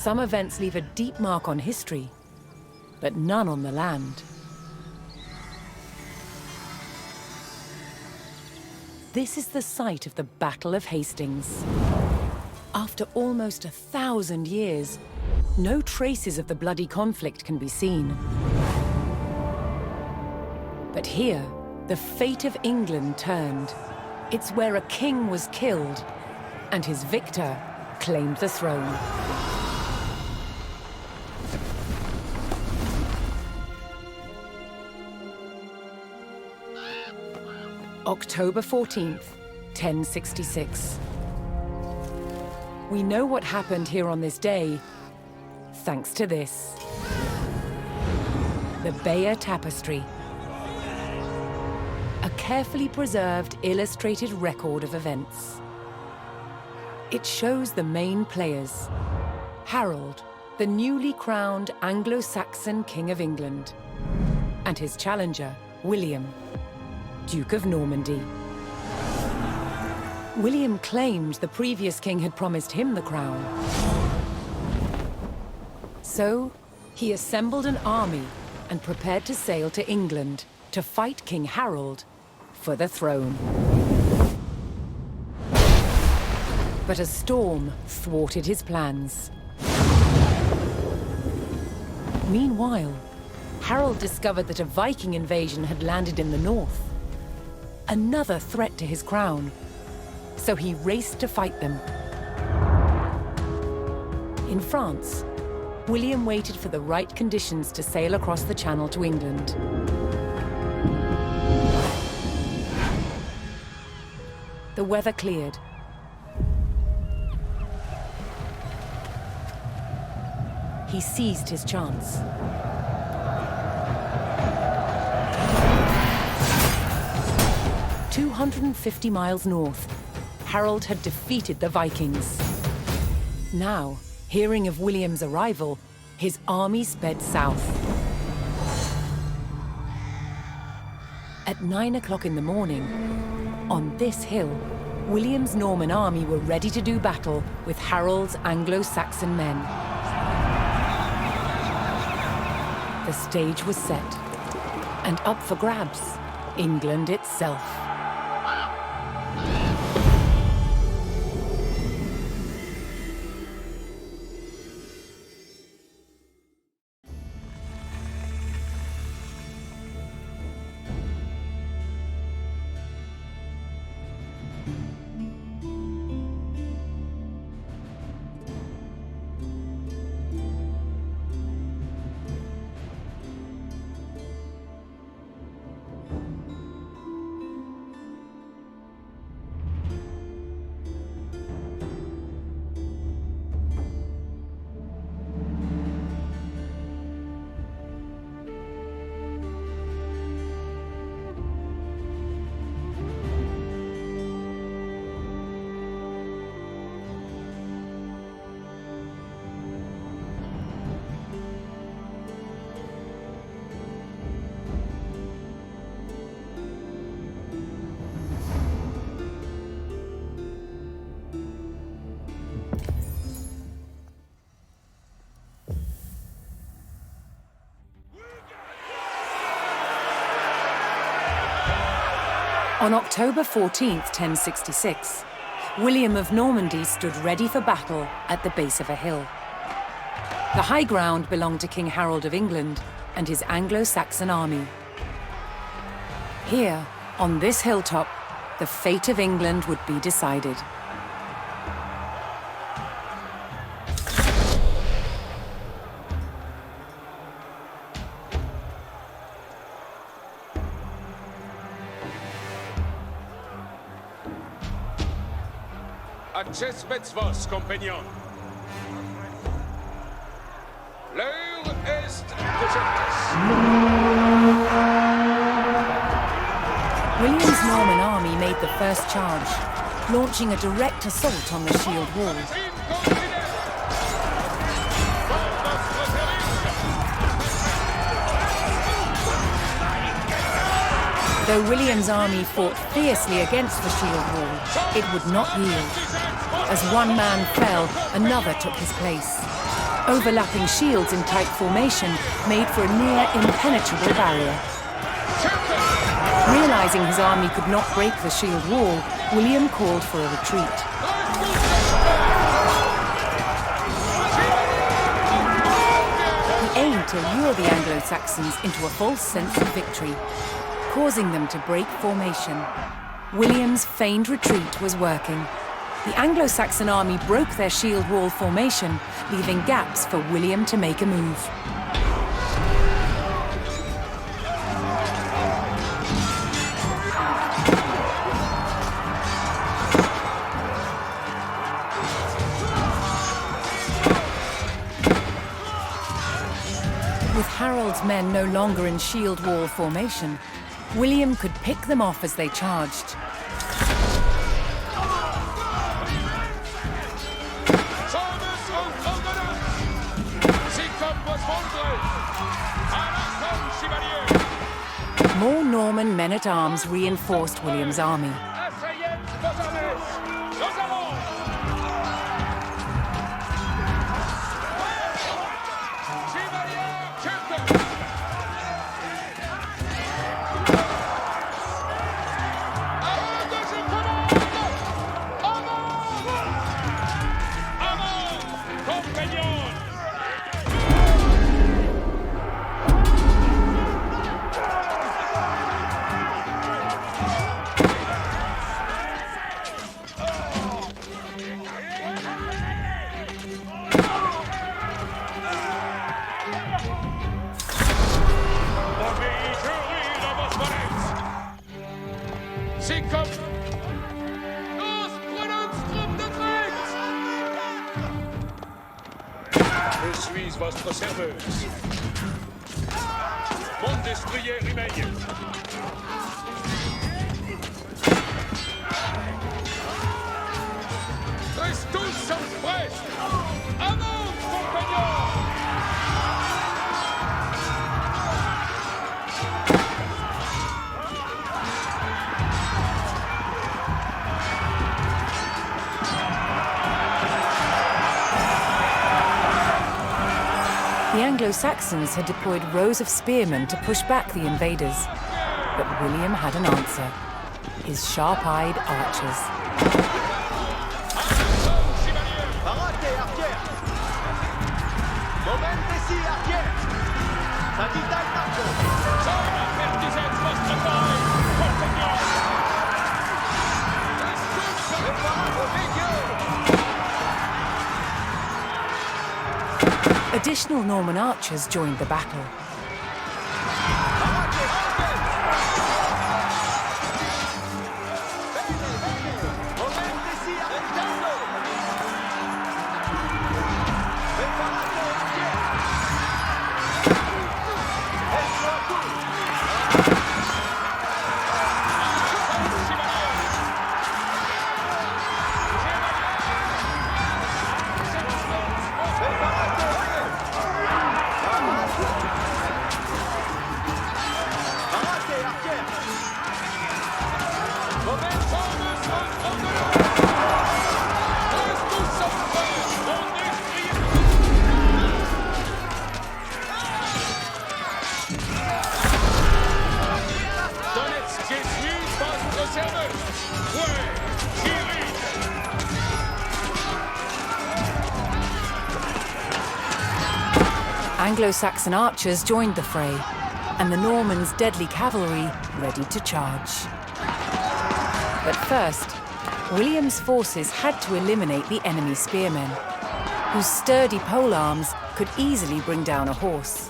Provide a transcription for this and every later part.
Some events leave a deep mark on history, but none on the land. This is the site of the Battle of Hastings. After almost 1,000 years, no traces of the bloody conflict can be seen. But here, the fate of England turned. It's where a king was killed, and his victor claimed the throne. October 14th, 1066. We know what happened here on this day, thanks to this. The Bayeux Tapestry. A carefully preserved, illustrated record of events. It shows the main players. Harold, the newly crowned Anglo-Saxon King of England, and his challenger, William, Duke of Normandy. William claimed the previous king had promised him the crown. So, he assembled an army and prepared to sail to England to fight King Harold for the throne. But a storm thwarted his plans. Meanwhile, Harold discovered that a Viking invasion had landed in the north. Another threat to his crown. So he raced to fight them. In France, William waited for the right conditions to sail across the Channel to England. The weather cleared. He seized his chance. "250 miles north, Harold had defeated the Vikings. Now, hearing of William's arrival, his army sped south. At 9 o'clock in the morning, on this hill, William's Norman army were ready to do battle with Harold's Anglo-Saxon men. The stage was set, and up for grabs, England itself. On October 14th, 1066, William of Normandy stood ready for battle at the base of a hill. The high ground belonged to King Harold of England and his Anglo-Saxon army. Here, on this hilltop, the fate of England would be decided. Accesmets vos, compagnon. L'heure est de jeunesse. William's Norman army made the first charge, launching a direct assault on the shield wall. Though William's army fought fiercely against the shield wall, it would not yield. As one man fell, another took his place. Overlapping shields in tight formation made for a near impenetrable barrier. Realizing his army could not break the shield wall, William called for a retreat. He aimed to lure the Anglo-Saxons into a false sense of victory, causing them to break formation. William's feigned retreat was working. The Anglo-Saxon army broke their shield wall formation, leaving gaps for William to make a move. With Harold's men no longer in shield wall formation, William could pick them off as they charged. More Norman men-at-arms reinforced William's army. Je suis votre serveuse. Mon destrier humain. Reste tous en presse. Avant, compagnons. The Anglo-Saxons had deployed rows of spearmen to push back the invaders. But William had an answer. His sharp-eyed archers. Additional Norman archers joined the battle. Anglo-Saxon archers joined the fray, and the Normans' deadly cavalry ready to charge. But first, William's forces had to eliminate the enemy spearmen, whose sturdy polearms could easily bring down a horse.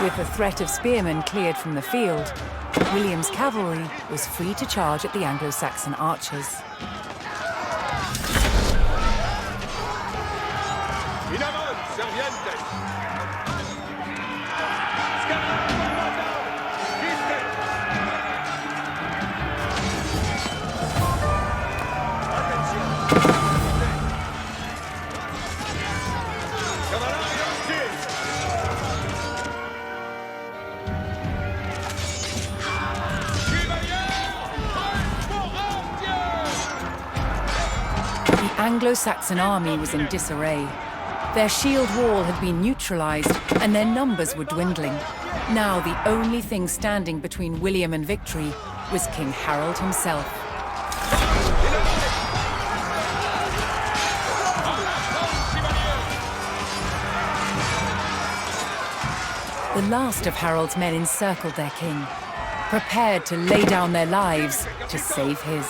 With the threat of spearmen cleared from the field, William's cavalry was free to charge at the Anglo-Saxon archers. In avant, serviente! The Anglo-Saxon army was in disarray. Their shield wall had been neutralized, and their numbers were dwindling. Now the only thing standing between William and victory was King Harold himself. The last of Harold's men encircled their king, prepared to lay down their lives to save his.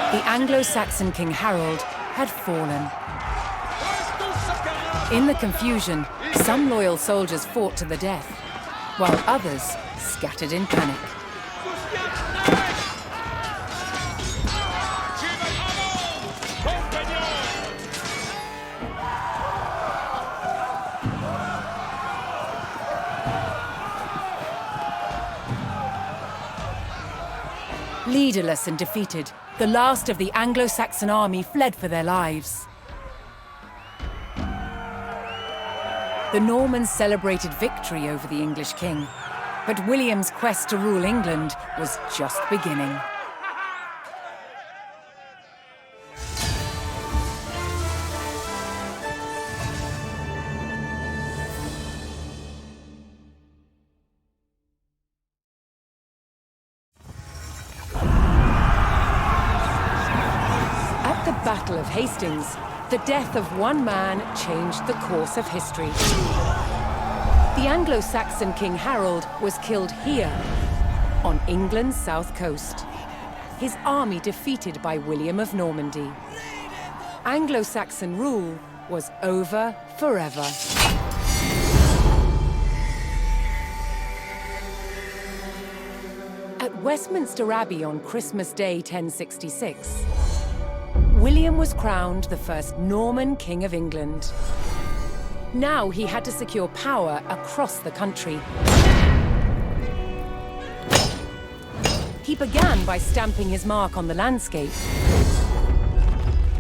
The Anglo-Saxon King Harold had fallen. In the confusion, some loyal soldiers fought to the death, while others scattered in panic. Leaderless and defeated, the last of the Anglo-Saxon army fled for their lives. The Normans celebrated victory over the English king, but William's quest to rule England was just beginning. Battle of Hastings, the death of one man changed the course of history. The Anglo-Saxon King Harold was killed here, on England's south coast. His army defeated by William of Normandy. Anglo-Saxon rule was over forever. At Westminster Abbey on Christmas Day 1066, William was crowned the first Norman King of England. Now he had to secure power across the country. He began by stamping his mark on the landscape,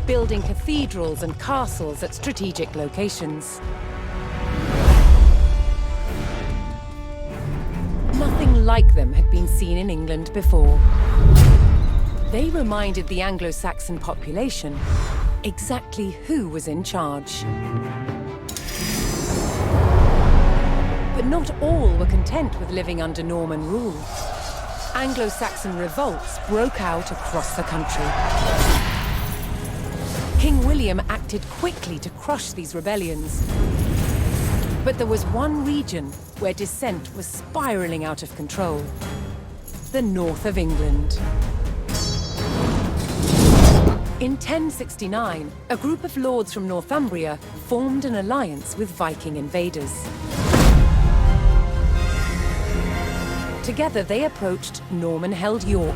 building cathedrals and castles at strategic locations. Nothing like them had been seen in England before. They reminded the Anglo-Saxon population exactly who was in charge. But not all were content with living under Norman rule. Anglo-Saxon revolts broke out across the country. King William acted quickly to crush these rebellions. But there was one region where dissent was spiraling out of control: the north of England. In 1069, a group of lords from Northumbria formed an alliance with Viking invaders. Together they approached Norman-held York,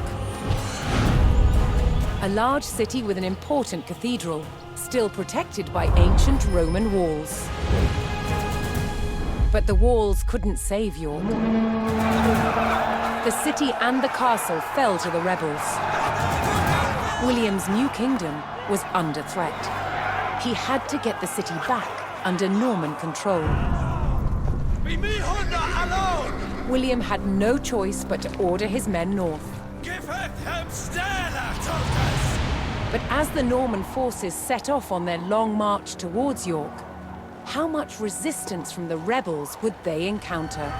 a large city with an important cathedral, still protected by ancient Roman walls. But the walls couldn't save York. The city and the castle fell to the rebels. William's new kingdom was under threat. He had to get the city back under Norman control. William had no choice but to order his men north. But as the Norman forces set off on their long march towards York, how much resistance from the rebels would they encounter?